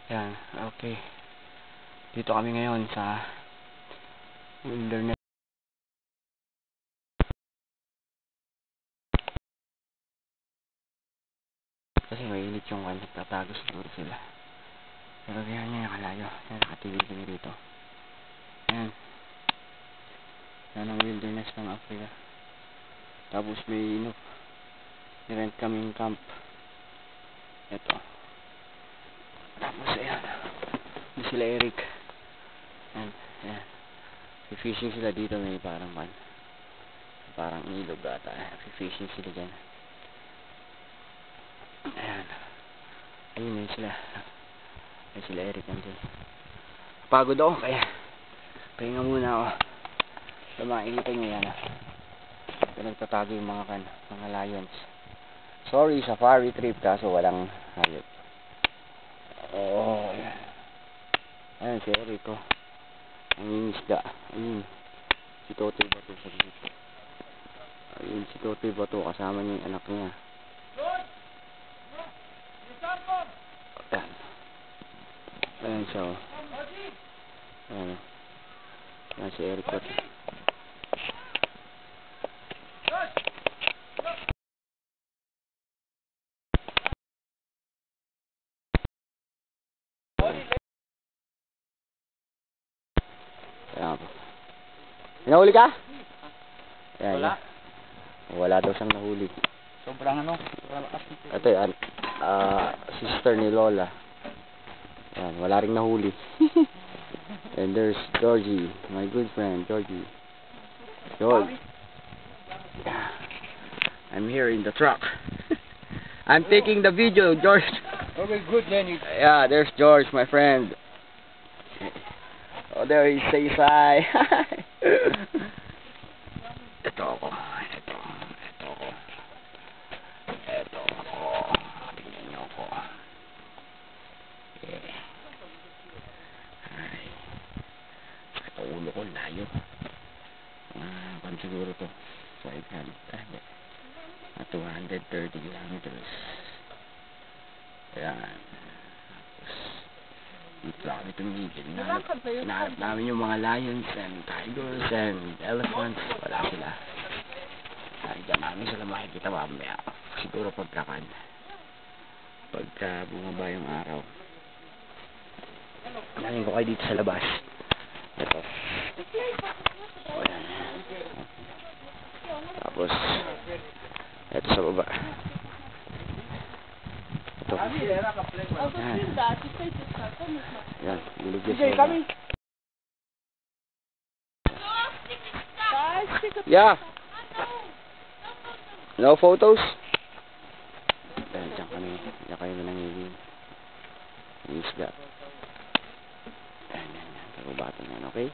Yan, okay. Dito kami ngayon sa wilderness. Kasi mainit yung kanya, tatago siguro sila. Pero yan yung nakalayo. Yan, nakatigil kami dito. Yan. Yan ang wilderness ng Africa. Tapos may rent kaming camp. Ito. Tapos ayan. Hindi sila Eric. Yan. Yan. Fishing sila dito, may parang ilog ata. Fishing sila dyan. Ayan. Ayun yun sila. Ayun sila Eric nandun. Pagod ako kaya pahinga muna ako. So makikita nyo yan. Nagtatago yung mga lions. Sorry, safari trip kaso walang hayop. Oh, ayan. Ayan si Eric ko. Ang isda. Ayun. Si Totoy Bato sa dito. Ayun si Totoy Bato kasama niya yung anak niya. Ayan. Ayan siya. Ayan. Ayan si Eric Bato. Ayan po. Pinahuli ka? Ayan. Wala. Wala daw siyang nahuli. Sobrang Ito yan. Sister ni Lola. Ayan. Wala ring nahuli. And there's Georgie. My good friend, Georgie. George. I'm here in the truck. I'm taking the video, George. Okay, good then. Yeah, there's George, my friend. Oh, there he says hi. Ito ako. Tingnan niyo ako. Yeah. Hi. Ito ulo ko, layo. Pan siguro to. 230 kilometers. Ayan. Dito lang kami tumigil. Hinahanap namin yung mga lions and tigers and elephants. Wala sila. Diyan namin sila makikita mamaya. Siguro pagka bumaba yung araw. Nanin ko kayo dito sa labas. Ito. O yan. Tapos ito sa baba. Ito. Yan, liligyan sa baba. Yeah. No photos? Diyan kayo na nangingin. Isda. Yan. Kagubatan yan, okay?